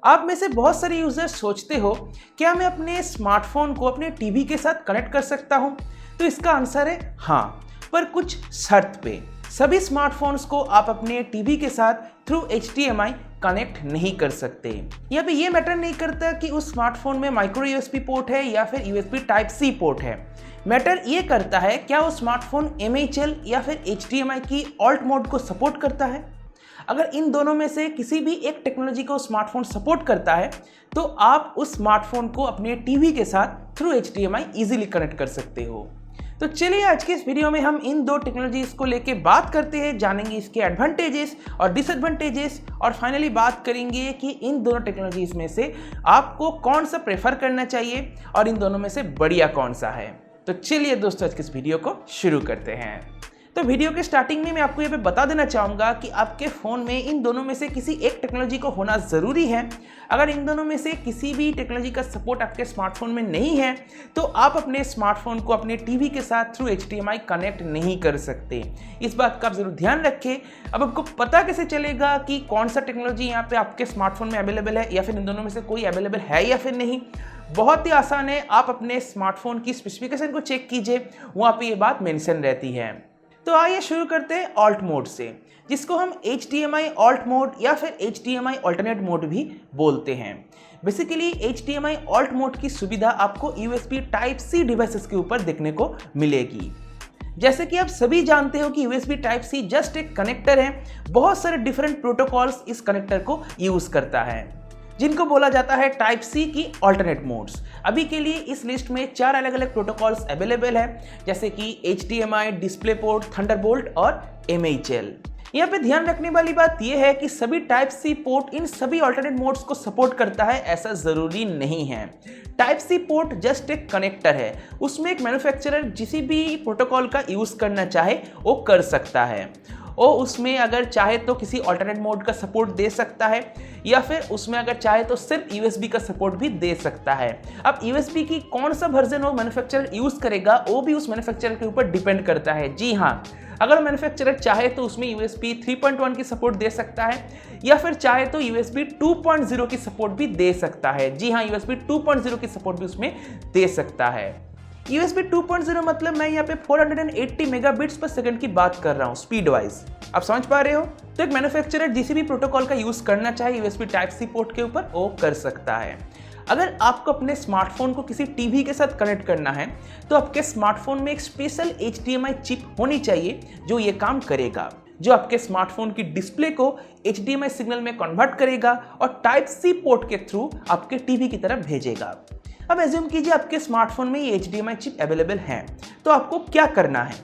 आप में से बहुत सारे यूजर्स सोचते हो क्या मैं अपने स्मार्टफोन को अपने टीवी के साथ कनेक्ट कर सकता हूं? तो इसका आंसर है हाँ, पर कुछ शर्त पे। सभी स्मार्टफोन्स को आप अपने टीवी के साथ थ्रू HDMI कनेक्ट नहीं कर सकते। यहाँ पे ये मैटर नहीं करता कि उस स्मार्टफोन में माइक्रो USB पोर्ट है या फिर USB Type-C पोर्ट है। मैटर ये करता है क्या वो स्मार्टफोन MHL या फिर HDMI की ऑल्ट मोड को सपोर्ट करता है। अगर इन दोनों में से किसी भी एक टेक्नोलॉजी को स्मार्टफोन सपोर्ट करता है तो आप उस स्मार्टफोन को अपने टीवी के साथ थ्रू HDMI इजीली कनेक्ट कर सकते हो। तो चलिए आज के इस वीडियो में हम इन दो टेक्नोलॉजीज को लेके बात करते हैं, जानेंगे इसके एडवांटेजेस और डिसएडवांटेजेस और फाइनली बात करेंगे कि इन दोनों टेक्नोलॉजीज में से आपको कौन सा प्रेफर करना चाहिए और इन दोनों में से बढ़िया कौन सा है। तो चलिए दोस्तों आज के इस वीडियो को शुरू करते हैं। तो वीडियो के स्टार्टिंग में मैं आपको ये बता देना चाहूँगा कि आपके फ़ोन में इन दोनों में से किसी एक टेक्नोलॉजी को होना ज़रूरी है। अगर इन दोनों में से किसी भी टेक्नोलॉजी का सपोर्ट आपके स्मार्टफोन में नहीं है तो आप अपने स्मार्टफोन को अपने टीवी के साथ थ्रू HDMI कनेक्ट नहीं कर सकते। इस बात का आप ज़रूर ध्यान रखें। अब आपको पता कैसे चलेगा कि कौन सा टेक्नोलॉजी यहाँ पे आपके स्मार्टफोन में अवेलेबल है या फिर इन दोनों में से कोई अवेलेबल है या फिर नहीं? बहुत ही आसान है, आप अपने स्मार्टफोन की स्पेसिफिकेशन को चेक कीजिए, वहाँ पे ये बात मेंशन रहती है। तो आइए शुरू करते हैं ऑल्ट मोड से, जिसको हम HDMI ऑल्ट मोड या फिर HDMI अल्टरनेट मोड भी बोलते हैं। बेसिकली HDMI ऑल्ट मोड की सुविधा आपको USB Type-C डिवाइसेस के ऊपर देखने को मिलेगी। जैसे कि आप सभी जानते हो कि USB Type-C जस्ट एक कनेक्टर है, बहुत सारे डिफरेंट प्रोटोकॉल्स इस कनेक्टर को यूज़ करता है, जिनको बोला जाता है Type-C की अल्टरनेट मोड्स। अभी के लिए इस लिस्ट में 4 अलग अलग प्रोटोकॉल्स अवेलेबल है, जैसे कि HDMI, DisplayPort, Thunderbolt और MHL। यहाँ पे ध्यान रखने वाली बात यह है कि सभी Type-C पोर्ट इन सभी अल्टरनेट मोड्स को सपोर्ट करता है, ऐसा ज़रूरी नहीं है। Type-C पोर्ट जस्ट एक कनेक्टर है, उसमें एक मैन्युफैक्चरर जिसी भी प्रोटोकॉल का यूज़ करना चाहे वो कर सकता है। और उसमें अगर चाहे तो किसी अल्टरनेट मोड का सपोर्ट दे सकता है या फिर उसमें अगर चाहे तो सिर्फ USB का सपोर्ट भी दे सकता है। अब USB की कौन सा वर्जन वो मैन्युफैक्चरर यूज़ करेगा वो भी उस मैन्युफैक्चरर के ऊपर डिपेंड करता है। जी हाँ, अगर मैन्युफैक्चरर चाहे तो उसमें USB 3.1 की सपोर्ट दे सकता है या फिर चाहे तो USB 2.0 की सपोर्ट भी दे सकता है। जी हाँ, USB 2.0 की सपोर्ट भी उसमें दे सकता है। USB 2.0 मतलब मैं यहाँ पे 480 मेगाबिट्स पर सेकंड की बात कर रहा हूँ स्पीड वाइज। आप समझ पा रहे हो? तो एक मैन्युफैक्चरर जिस भी प्रोटोकॉल का यूज़ करना चाहे USB Type-C पोर्ट के ऊपर वो कर सकता है। अगर आपको अपने स्मार्टफोन को किसी टीवी के साथ कनेक्ट करना है तो आपके स्मार्टफोन में एक स्पेशल HDMI चिप होनी चाहिए जो ये काम करेगा, जो आपके स्मार्टफोन की डिस्प्ले को HDMI सिग्नल में कन्वर्ट करेगा और Type-C पोर्ट के थ्रू आपके टीवी की तरफ भेजेगा। अब एज्यूम कीजिए आपके स्मार्टफोन में ये HDMI चिप अवेलेबल है, तो आपको क्या करना है?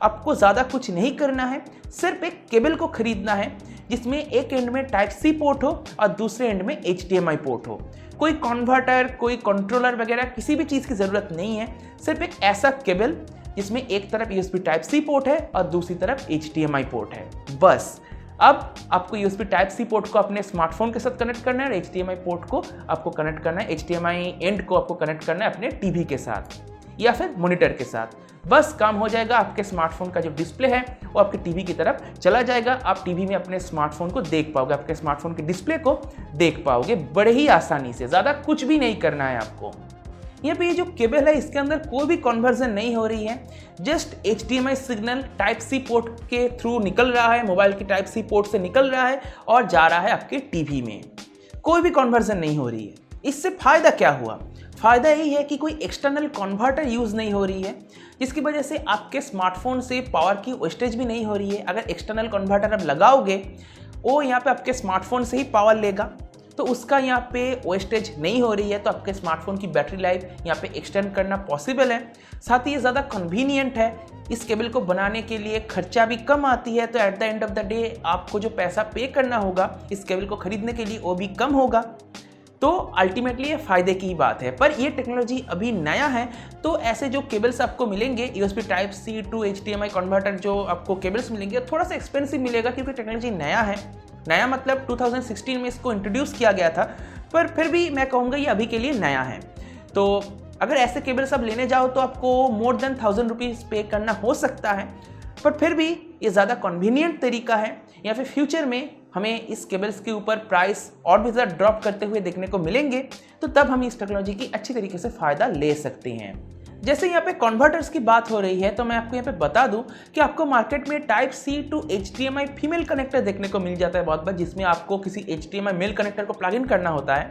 आपको ज़्यादा कुछ नहीं करना है, सिर्फ एक केबल को खरीदना है जिसमें एक एंड में Type-C पोर्ट हो और दूसरे एंड में HDMI पोर्ट हो। कोई कन्वर्टर, कोई कंट्रोलर वगैरह किसी भी चीज़ की ज़रूरत नहीं है, सिर्फ एक ऐसा केबल जिसमें एक तरफ USB Type-C पोर्ट है और दूसरी तरफ HDMI पोर्ट है, बस। अब आपको USB Type-C पोर्ट को अपने स्मार्टफोन के साथ कनेक्ट करना है और HDMI पोर्ट को आपको कनेक्ट करना है, HDMI एंड को आपको कनेक्ट करना है अपने टीवी के साथ या फिर मॉनिटर के साथ। बस काम हो जाएगा, आपके स्मार्टफोन का जो डिस्प्ले है वो आपके टीवी की तरफ चला जाएगा। आप टीवी में अपने स्मार्टफोन को देख पाओगे, आपके स्मार्टफोन के डिस्प्ले को देख पाओगे बड़े ही आसानी से। ज़्यादा कुछ भी नहीं करना है आपको। यहाँ पे ये जो केबल है इसके अंदर कोई भी कन्वर्जन नहीं हो रही है, just HDMI signal Type-C port के थ्रू निकल रहा है, मोबाइल की Type-C पोर्ट से निकल रहा है और जा रहा है आपके टीवी में। कोई भी कन्वर्जन नहीं हो रही है। इससे फ़ायदा क्या हुआ? फ़ायदा यही है कि कोई एक्सटर्नल कन्वर्टर यूज़ नहीं हो रही है, जिसकी वजह से आपके स्मार्टफोन से पावर की वेस्टेज भी नहीं हो रही है। अगर एक्सटर्नल कन्वर्टर आप लगाओगे वो यहाँ पे आपके स्मार्टफोन से ही पावर लेगा, तो उसका यहाँ पे वेस्टेज नहीं हो रही है, तो आपके स्मार्टफोन की बैटरी लाइफ यहाँ पे एक्सटेंड करना पॉसिबल है। साथ ही ये ज़्यादा कन्वीनियंट है, इस केबल को बनाने के लिए खर्चा भी कम आती है, तो at the end of the day आपको जो पैसा पे करना होगा इस केबल को खरीदने के लिए वो भी कम होगा। तो अल्टीमेटली ये फ़ायदे की बात है। पर ये टेक्नोलॉजी अभी नया है, तो ऐसे जो केबल्स आपको मिलेंगे USB Type-C to HDMI converter जो आपको केबल्स मिलेंगे थोड़ा सा एक्सपेंसिव मिलेगा, क्योंकि टेक्नोलॉजी नया है। नया मतलब 2016 में इसको इंट्रोड्यूस किया गया था, पर फिर भी मैं कहूँगा ये अभी के लिए नया है। तो अगर ऐसे केबल्स आप लेने जाओ तो आपको मोर देन 1000 रुपीज़ पे करना हो सकता है, पर फिर भी ये ज़्यादा कन्वीनियंट तरीका है, या फिर फ्यूचर में हमें इस केबल्स के ऊपर प्राइस और भी ज़्यादा ड्रॉप करते हुए देखने को मिलेंगे, तो तब हम इस टेक्नोलॉजी की अच्छी तरीके से फ़ायदा ले सकते हैं। जैसे यहाँ पे कन्वर्टर्स की बात हो रही है, तो मैं आपको यहाँ पे बता दूं कि आपको मार्केट में type C to HDMI female connector देखने को मिल जाता है बहुत बार, जिसमें आपको किसी HDMI मेल कनेक्टर को प्लग इन करना होता है।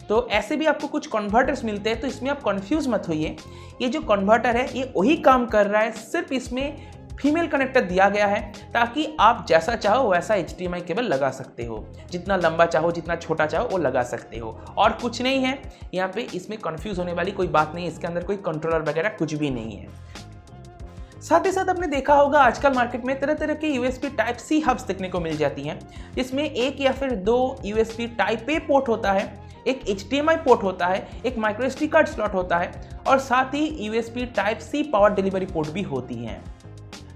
तो ऐसे भी आपको कुछ कन्वर्टर्स मिलते हैं, तो इसमें आप कंफ्यूज मत होइए। ये जो कन्वर्टर है ये वही काम कर रहा है, सिर्फ इसमें फीमेल कनेक्टर दिया गया है ताकि आप जैसा चाहो वैसा HDMI केबल लगा सकते हो, जितना लंबा चाहो जितना छोटा चाहो वो लगा सकते हो, और कुछ नहीं है। यहाँ पे इसमें कंफ्यूज होने वाली कोई बात नहीं है, इसके अंदर कोई कंट्रोलर वगैरह कुछ भी नहीं है। साथ ही साथ आपने देखा होगा आजकल मार्केट में तरह तरह के USB टाइप C हब्स देखने को मिल जाती हैं, जिसमें एक या फिर दो USB टाइप A पोर्ट होता है, एक HDMI पोर्ट होता है, एक माइक्रो SD कार्ड स्लॉट होता है, और साथ ही USB type C power delivery port भी होती हैं।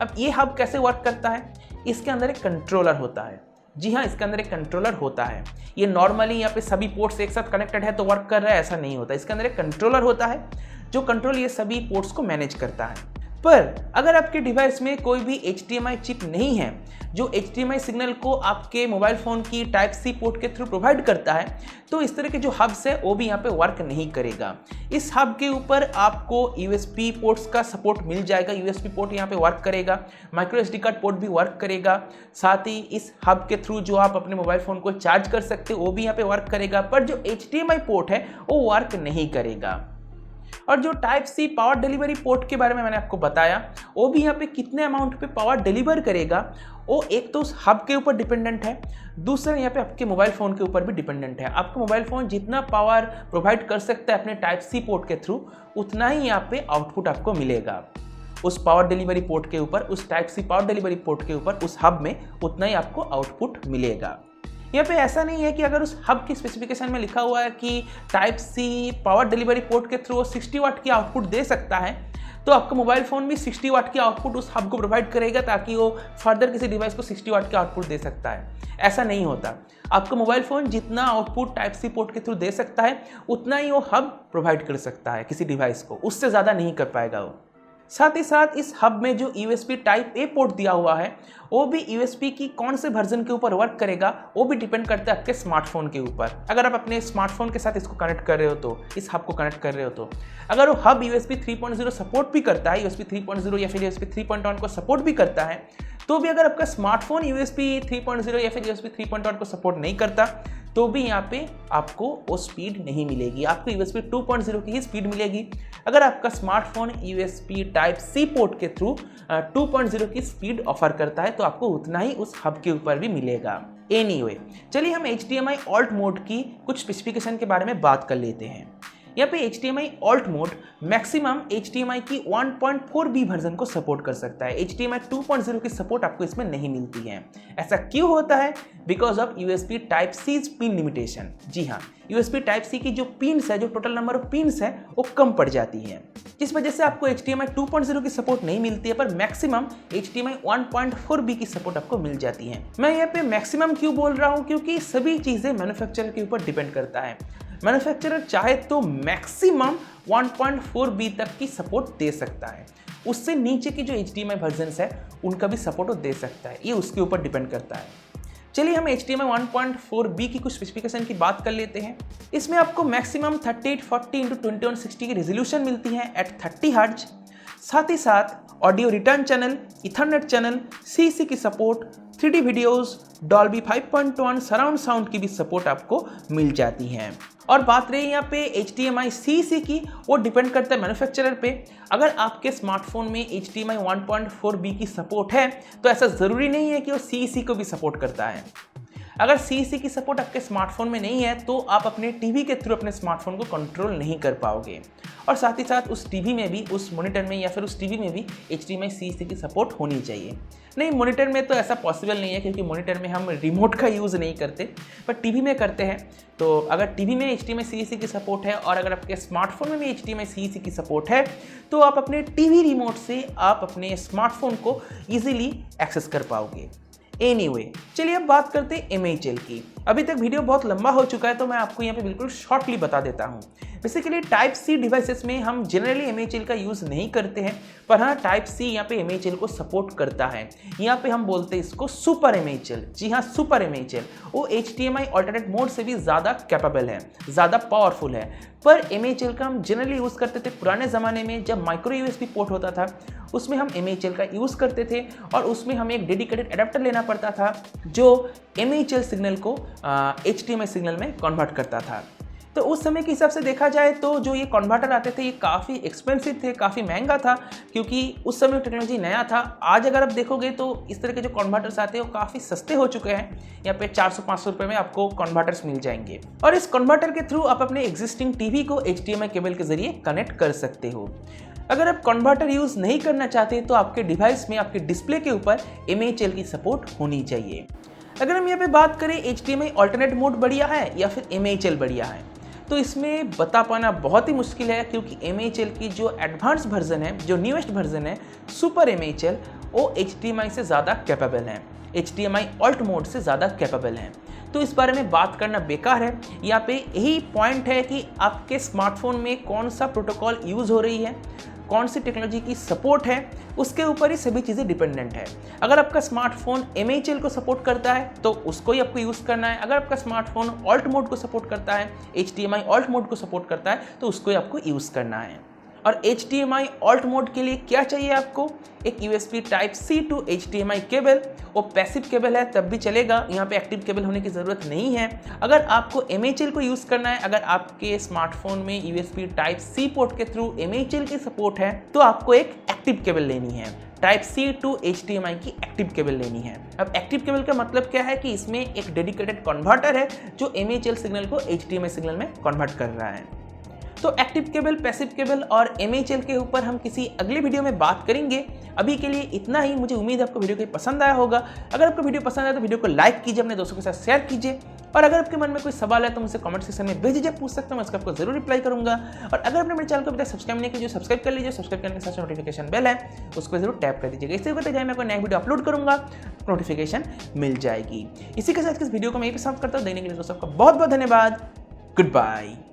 अब ये हब कैसे वर्क करता है? इसके अंदर एक कंट्रोलर होता है। जी हाँ, इसके अंदर एक कंट्रोलर होता है। ये नॉर्मली यहाँ पे सभी पोर्ट्स एक साथ कनेक्टेड है तो वर्क कर रहा है, ऐसा नहीं होता। इसके अंदर एक कंट्रोलर होता है जो कंट्रोल ये सभी पोर्ट्स को मैनेज करता है। पर अगर आपके डिवाइस में कोई भी HDMI चिप नहीं है जो HDMI सिग्नल को आपके मोबाइल फ़ोन की टाइप C पोर्ट के थ्रू प्रोवाइड करता है, तो इस तरह के जो हब्स है वो भी यहाँ पे वर्क नहीं करेगा। इस हब के ऊपर आपको USB पोर्ट्स का सपोर्ट मिल जाएगा, USB पोर्ट यहाँ पे वर्क करेगा, माइक्रो SD कार्ड पोर्ट भी वर्क करेगा, साथ ही इस हब के थ्रू जो आप अपने मोबाइल फ़ोन को चार्ज कर सकते हो वो भी यहाँ पे वर्क करेगा। पर जो HDMI पोर्ट है वो वर्क नहीं करेगा। और जो type C power delivery port के बारे में मैंने आपको बताया, वो भी यहाँ पे कितने अमाउंट पे पावर डिलीवर करेगा वो एक तो उस हब के ऊपर डिपेंडेंट है, दूसरा यहाँ पे आपके मोबाइल फ़ोन के ऊपर भी डिपेंडेंट है। आपका मोबाइल फ़ोन जितना पावर प्रोवाइड कर सकता है अपने टाइप C पोर्ट के थ्रू, उतना ही यहाँ पे आउटपुट आपको मिलेगा। उस पावर डिलीवरी पोर्ट के ऊपर, उस type C power delivery port के ऊपर, उस हब में उतना ही आपको आउटपुट मिलेगा। यहाँ पे ऐसा नहीं है कि अगर उस हब की स्पेसिफिकेशन में लिखा हुआ है कि type C power delivery port के थ्रू 60 वाट की आउटपुट दे सकता है, तो आपका मोबाइल फ़ोन भी 60 वाट की आउटपुट उस हब को प्रोवाइड करेगा ताकि वो फर्दर किसी डिवाइस को 60 वाट की आउटपुट दे सकता है। ऐसा नहीं होता। आपका मोबाइल फ़ोन जितना आउटपुट टाइप C पोर्ट के थ्रू दे सकता है उतना ही वो हब प्रोवाइड कर सकता है किसी डिवाइस को, उससे ज़्यादा नहीं कर पाएगा वो। साथ ही साथ इस हब में जो USB टाइप A पोर्ट दिया हुआ है वो भी USB की कौन से वर्जन के ऊपर वर्क करेगा वो भी डिपेंड करता है आपके स्मार्टफोन के ऊपर। अगर आप अपने स्मार्टफोन के साथ इसको कनेक्ट कर रहे हो तो, इस हब को कनेक्ट कर रहे हो तो, अगर वो हब USB 3.0 सपोर्ट भी करता है, USB 3.0 या फिर USB 3.1 को सपोर्ट भी करता है, तो भी अगर आपका स्मार्टफोन USB 3.0 या फिर USB 3.1 को सपोर्ट नहीं करता तो भी यहाँ पे आपको वो स्पीड नहीं मिलेगी, आपको USB 2.0 की ही स्पीड मिलेगी। अगर आपका smartphone USB type C port के थ्रू 2.0 की स्पीड ऑफर करता है तो आपको उतना ही उस हब के ऊपर भी मिलेगा। एनीवे, चलिए हम HDMI ऑल्ट मोड की कुछ स्पेसिफिकेशन के बारे में बात कर लेते हैं। यहाँ पे HDMI alt mode maximum HDMI की 1.4B वर्जन को सपोर्ट कर सकता है। HDMI 2.0 की सपोर्ट आपको इसमें नहीं मिलती है। ऐसा क्यों होता है? Because of USB type C pin limitation. जी हाँ, USB टाइप C की जो पिन्स है, जो टोटल नंबर ऑफ पिन्स है वो कम पड़ जाती है, जिस वजह से आपको HDMI 2.0 की सपोर्ट नहीं मिलती है, पर मैक्सिमम HDMI 1.4B की सपोर्ट आपको मिल जाती है। मैं यहाँ पे मैक्सिमम क्यों बोल रहा हूँ? क्योंकि सभी चीज़ें मैन्युफैक्चरर के ऊपर डिपेंड करता है। मैन्युफैक्चरर चाहे तो मैक्सिमम 1.4B तक की सपोर्ट दे सकता है, उससे नीचे की जो HDMI वर्जन्स है उनका भी सपोर्ट वो दे सकता है, ये उसके ऊपर डिपेंड करता है। चलिए हम HDMI 1.4B की कुछ स्पेसिफिकेशन की बात कर लेते हैं। इसमें आपको मैक्सिमम 3840x2160 की रेजोल्यूशन मिलती है एट 30 हर्ट्ज। साथ ही साथ audio return channel, Ethernet channel, CC की support, 3D videos, Dolby 5.1 surround sound की भी सपोर्ट आपको मिल जाती है। और बात रही यहाँ पे HDMI CC की, वो डिपेंड करता है मैन्युफैक्चरर पे। अगर आपके स्मार्टफोन में HDMI 1.4B की सपोर्ट है तो ऐसा ज़रूरी नहीं है कि वो CC को भी सपोर्ट करता है। अगर CC की सपोर्ट आपके स्मार्टफोन में नहीं है तो आप अपने टीवी के थ्रू अपने स्मार्टफोन को कंट्रोल नहीं कर पाओगे, और साथ ही साथ उस टीवी में भी, उस मॉनिटर में या फिर उस टीवी में भी HDMI CC की सपोर्ट होनी चाहिए। नहीं, मॉनिटर में तो ऐसा पॉसिबल नहीं है क्योंकि मॉनिटर में हम रिमोट का यूज़ नहीं करते, पर टीवी में करते हैं। तो अगर टीवी में HDMI CC की सपोर्ट है और अगर आपके स्मार्टफोन में भी HDMI CC की सपोर्ट है तो आप अपने टीवी रिमोट से आप अपने स्मार्टफोन को ईजिली एक्सेस कर पाओगे। एनीवे, चलिए अब बात करते हैं MHL की। अभी तक वीडियो बहुत लंबा हो चुका है तो मैं आपको यहाँ पे बिल्कुल शॉर्टली बता देता हूँ। बेसिकली टाइप सी डिवाइसेस में हम जनरली MHL का यूज़ नहीं करते हैं, पर हाँ टाइप सी यहाँ पे MHL को सपोर्ट करता है। यहाँ पे हम बोलते हैं इसको सुपर MHL। जी हाँ, सुपर MHL वो HDMI अल्टरनेट मोड से भी ज़्यादा कैपेबल है, ज़्यादा पावरफुल है। पर MHL का हम जनरली यूज़ करते थे पुराने ज़माने में, जब माइक्रो USB पोर्ट होता था उसमें हम MHL का यूज़ करते थे और उसमें हमें एक डेडिकेटेड एडाप्टर लेना पड़ता था जो MHL सिग्नल को HDMI सिग्नल में कन्वर्ट करता था। तो उस समय के हिसाब से देखा जाए तो जो ये कन्वर्टर आते थे ये काफ़ी एक्सपेंसिव थे, काफ़ी महंगा था, क्योंकि उस समय टेक्नोलॉजी नया था। आज अगर आप देखोगे तो इस तरह के जो कन्वर्टर्स आते हैं वो काफ़ी सस्ते हो चुके हैं। यहाँ पे 400-500 रुपये में आपको कन्वर्टर्स मिल जाएंगे और इस कन्वर्टर के थ्रू आप अपने एग्जिस्टिंग टीवी को HDMI केबल के जरिए कनेक्ट कर सकते हो। अगर आप कन्वर्टर यूज़ नहीं करना चाहते तो आपके डिवाइस में, आपके डिस्प्ले के ऊपर MHL की सपोर्ट होनी चाहिए। अगर हम यहाँ पे बात करें HDMI अल्टरनेट मोड बढ़िया है या फिर MHL बढ़िया है, तो इसमें बता पाना बहुत ही मुश्किल है, क्योंकि MHL की जो एडवांस वर्जन है, जो न्यूएस्ट वर्जन है सुपर MHL, वो HDMI से ज़्यादा कैपेबल है, HDMI अल्ट मोड से ज़्यादा कैपेबल है। तो इस बारे में बात करना बेकार है। यहाँ पे यही पॉइंट है कि आपके स्मार्टफोन में कौन सा प्रोटोकॉल यूज़ हो रही है, कौन सी टेक्नोलॉजी की सपोर्ट है, उसके ऊपर ही सभी चीज़ें डिपेंडेंट है। अगर आपका स्मार्टफोन MHL को सपोर्ट करता है तो उसको ही आपको यूज़ करना है। अगर आपका स्मार्टफोन अल्ट मोड को सपोर्ट करता है, HDMI अल्ट मोड को सपोर्ट करता है, तो उसको ही आपको यूज़ करना है। और HDMI अल्ट मोड के लिए क्या चाहिए आपको? एक USB Type-C to HDMI cable. वो पैसिव केबल है तब भी चलेगा, यहाँ पे एक्टिव केबल होने की ज़रूरत नहीं है। अगर आपको MHL को यूज़ करना है, अगर आपके स्मार्टफोन में USB Type-C पोर्ट के थ्रू MHL की सपोर्ट है, तो आपको एक एक्टिव केबल लेनी है। Type-C to HDMI की एक्टिव केबल लेनी है। अब एक्टिव केबल का मतलब क्या है कि इसमें एक डेडिकेटेड कन्वर्टर है जो MHL सिग्नल को HDMI सिग्नल में कन्वर्ट कर रहा है। तो एक्टिव केबल, पैसिव केबल और MHL के ऊपर हम किसी अगले वीडियो में बात करेंगे। अभी के लिए इतना ही। मुझे उम्मीद है आपको वीडियो को पसंद आया होगा। अगर आपको वीडियो पसंद आया तो वीडियो को लाइक कीजिए, अपने दोस्तों के साथ शेयर कीजिए, और अगर आपके मन में कोई सवाल है तो मुझे कमेंट सेक्शन में बेझिझक पूछ सकते हैं, मैं उसका आपको जरूर रिप्लाई करूंगा। और अगर आपने मेरे चैनल को अभी तक सब्सक्राइब नहीं किया, जो सब्सक्राइब कर लीजिए। सब्सक्राइब करने के साथ नोटिफिकेशन बेल है उसको जरूर टैप कर दीजिएगा। इससे होता है मैं कोई नया वीडियो अपलोड करूंगा नोटिफिकेशन मिल जाएगी। इसी के साथ इस वीडियो को मैं यहीं पे समाप्त करता हूँ। देखने के लिए दोस्तों का बहुत बहुत धन्यवाद। Good bye.